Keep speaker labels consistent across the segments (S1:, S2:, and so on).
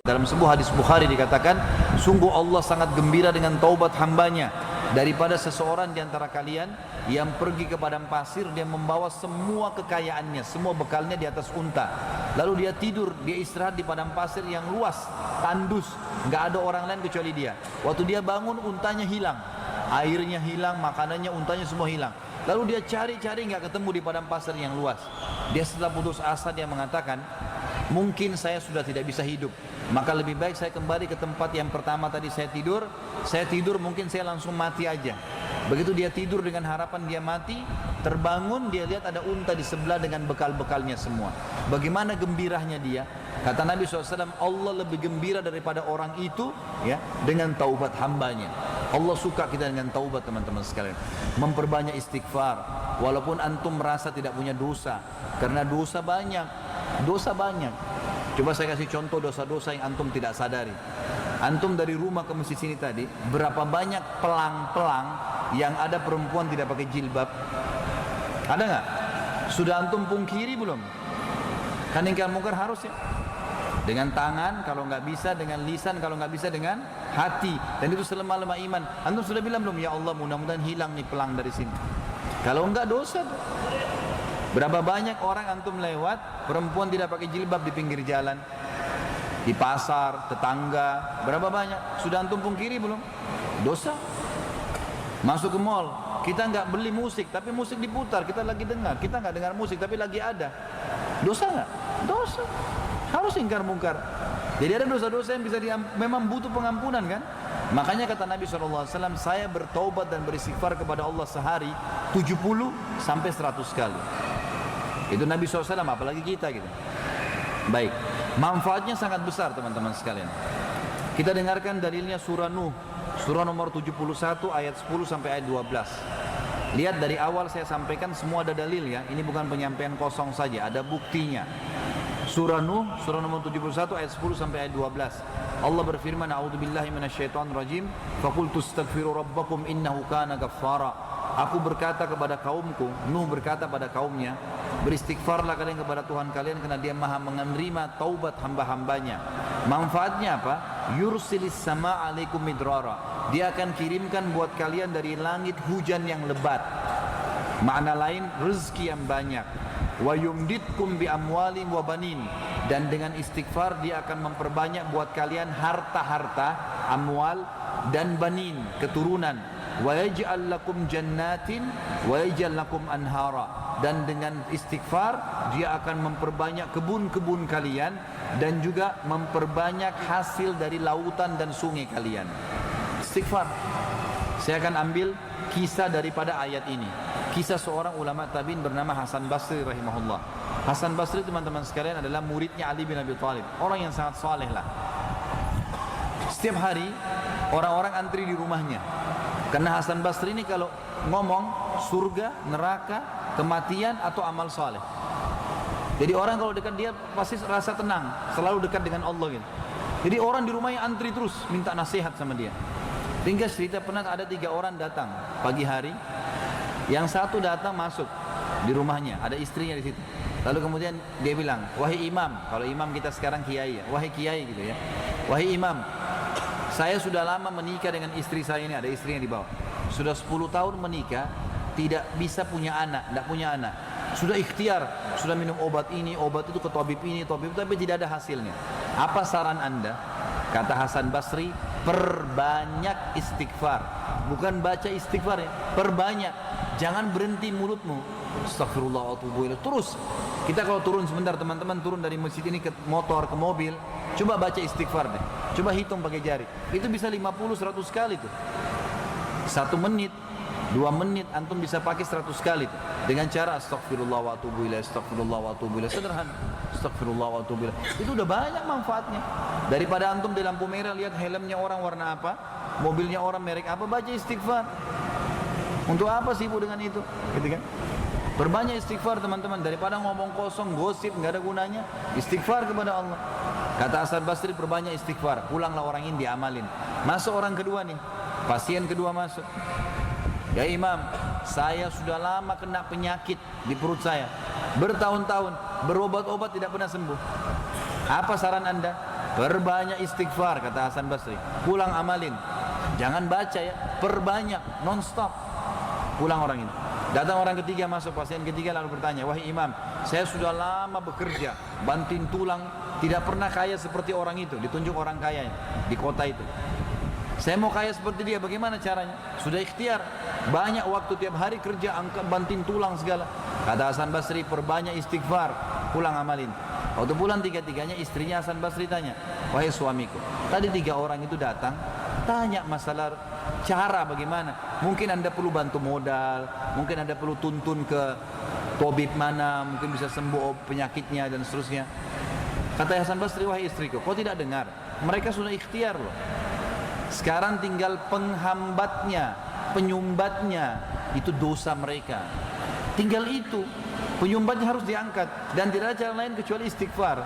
S1: Dalam sebuah hadis Bukhari dikatakan, sungguh Allah sangat gembira dengan taubat hambanya daripada seseorang di antara kalian yang pergi ke padang pasir, dia membawa semua kekayaannya, semua bekalnya di atas unta. Lalu dia tidur, dia istirahat di padang pasir yang luas, tandus, nggak ada orang lain kecuali dia. Waktu dia bangun, untanya hilang, airnya hilang, makanannya, untanya semua hilang. Lalu dia cari-cari nggak ketemu di padang pasir yang luas. Dia setelah putus asa, dia mengatakan, mungkin saya sudah tidak bisa hidup, maka lebih baik saya kembali ke tempat yang pertama tadi saya tidur mungkin saya langsung mati aja. Begitu dia tidur dengan harapan dia mati, terbangun dia lihat ada unta di sebelah dengan bekal-bekalnya semua. Bagaimana gembiranya dia? Kata Nabi SAW, Allah lebih gembira daripada orang itu ya dengan taubat hambanya. Allah suka kita dengan taubat, teman-teman sekalian. Memperbanyak istighfar, walaupun antum merasa tidak punya dosa, karena dosa banyak. Coba saya kasih contoh dosa-dosa yang antum tidak sadari. Antum dari rumah ke masjid sini tadi, berapa banyak pelang-pelang yang ada perempuan tidak pakai jilbab? Ada nggak? Sudah antum pungkiri belum? Kan ingkar mungkar harus ya. Dengan tangan kalau nggak bisa, dengan lisan kalau nggak bisa, dengan hati. Dan itu selemah-lemah iman. Antum sudah bilang belum? Ya Allah, mudah-mudahan hilang nih pelang dari sini. Kalau nggak dosa tuh. Berapa banyak orang antum lewat, perempuan tidak pakai jilbab di pinggir jalan, di pasar, tetangga, berapa banyak? Sudah antum pungkiri belum? Dosa. Masuk ke mall, kita nggak beli musik, tapi musik diputar, kita lagi dengar. Kita nggak dengar musik, tapi lagi ada. Dosa nggak? Dosa. Harus ingkar mungkar. Jadi ada dosa-dosa yang bisa memang butuh pengampunan kan? Makanya kata Nabi SAW, saya bertaubat dan beristighfar kepada Allah sehari 70 sampai 100 kali. Itu Nabi SAW, apalagi kita gitu. Baik, manfaatnya sangat besar teman-teman sekalian. Kita dengarkan dalilnya surah Nuh, surah nomor 71 ayat 10 sampai ayat 12. Lihat dari awal saya sampaikan semua ada dalil ya. Ini bukan penyampaian kosong saja, ada buktinya. Surah Nuh, surah nomor 71 ayat 10 sampai ayat 12. Allah berfirman, a'udzubillahi minasyaitonirrajim, faqultu astaghfiru rabbakum innahu kana ghaffara. Aku berkata kepada kaumku, Nuh berkata pada kaumnya, beristighfarlah kalian kepada Tuhan kalian karena Dia Maha menerima taubat hamba-hambanya. Manfaatnya apa? Yursilis sama alaikum midrara. Dia akan kirimkan buat kalian dari langit hujan yang lebat. Makna lain, rezeki yang banyak. Wa yumditkum bi amwalin wa banin. Dan dengan istighfar dia akan memperbanyak buat kalian harta-harta, amwal dan banin, keturunan. Wa yaj'al lakum jannatin wa yaj'al lakum anhara. Dan dengan istighfar dia akan memperbanyak kebun-kebun kalian dan juga memperbanyak hasil dari lautan dan sungai kalian. Istighfar. Saya akan ambil kisah daripada ayat ini. Kisah seorang ulama tabi'in bernama Hasan Basri rahimahullah. Hasan Basri teman-teman sekalian adalah muridnya Ali bin Abi Thalib. Orang yang sangat saleh lah. Setiap hari orang-orang antri di rumahnya. Karena Hasan Basri ini kalau ngomong surga, neraka, kematian atau amal saleh. Jadi orang kalau dekat dia pasti rasa tenang, selalu dekat dengan Allah gitu. Jadi orang di rumahnya antri terus minta nasihat sama dia. Hingga cerita pernah ada 3 orang datang pagi hari. Yang satu datang masuk di rumahnya, ada istrinya di situ. Lalu kemudian dia bilang, wahai imam, kalau imam kita sekarang kiai ya, wahai kiai gitu ya. Wahai imam, saya sudah lama menikah dengan istri saya ini, ada istri yang di bawah. Sudah 10 tahun menikah, tidak bisa punya anak, tidak punya anak. Sudah ikhtiar, sudah minum obat ini, obat itu, ke tabib ini, tabib itu, tapi tidak ada hasilnya. Apa saran Anda? Kata Hasan Basri, perbanyak istighfar. Bukan baca istighfar ya, perbanyak. Jangan berhenti mulutmu. Astagfirullah wa atubu ilaih. Terus. Kita kalau turun sebentar teman-teman, turun dari masjid ini ke motor, ke mobil, coba baca istighfar deh. Coba hitung pakai jari. Itu bisa 50-100 kali tuh. 1 menit, 2 menit antum bisa pakai 100 kali tuh. Dengan cara astagfirullah wa atubu ilaih, astagfirullah wa atubu ilaih. Sederhana. Astagfirullah wa atubu ilaih. Itu udah banyak manfaatnya. Daripada antum di lampu merah lihat helmnya orang warna apa, mobilnya orang merek apa, baca istighfar. Untuk apa sibuk dengan itu? Gitu kan? Berbanyak istighfar teman-teman, daripada ngomong kosong, gosip, nggak ada gunanya. Istighfar kepada Allah. Kata Hasan Basri, perbanyak istighfar. Pulanglah orang ini diamalin. Masuk orang kedua nih, pasien kedua masuk. Ya imam, saya sudah lama kena penyakit di perut saya, bertahun-tahun, berobat-obat tidak pernah sembuh. Apa saran Anda? perbanyak istighfar, kata Hasan Basri. Pulang amalin, jangan baca ya, perbanyak, non-stop. Pulang orang ini. Datang orang ketiga masuk, pasien ketiga lalu bertanya, wahai imam, saya sudah lama bekerja, banting tulang, tidak pernah kaya seperti orang itu. Ditunjuk orang kaya di kota itu. Saya mau kaya seperti dia, bagaimana caranya? Sudah ikhtiar, banyak waktu tiap hari kerja, angkat banting tulang segala. Kata Hasan Basri, perbanyak istighfar, pulang amalin. Waktu pulang tiga-tiganya, istrinya Hasan Basri tanya, wahai suamiku, tadi 3 orang itu datang, tanya masalah cara bagaimana. Mungkin anda perlu bantu modal, mungkin anda perlu tuntun ke tabib mana, mungkin bisa sembuh penyakitnya dan seterusnya. Kata Hasan Basri, wahai istriku, kau tidak dengar? Mereka sudah ikhtiar loh. Sekarang tinggal penghambatnya, penyumbatnya, itu dosa mereka. Tinggal itu, penyumbatnya harus diangkat dan tidak ada cara lain kecuali istighfar.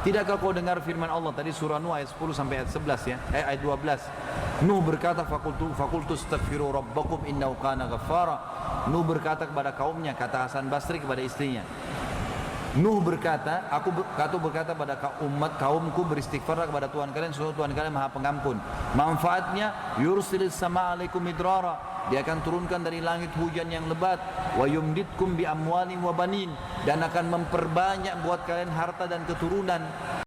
S1: Tidakkah kau dengar firman Allah tadi surah Nuh ayat 10 sampai ayat 11 ya? Ayat 12. Nuh berkata, fakultu astaghfiru rabbakum innahu kana ghaffara. Nuh berkata kepada kaumnya, kata Hasan Basri kepada istrinya. Nuh berkata, aku berkata pada kaumku, beristighfarlah kepada Tuhan kalian, sesungguhnya Tuhan kalian Maha Pengampun. Manfaatnya, yursilis sama alaikum midrara, dia akan turunkan dari langit hujan yang lebat, wa yumditkum bi amwalin wa banin, dan akan memperbanyak buat kalian harta dan keturunan.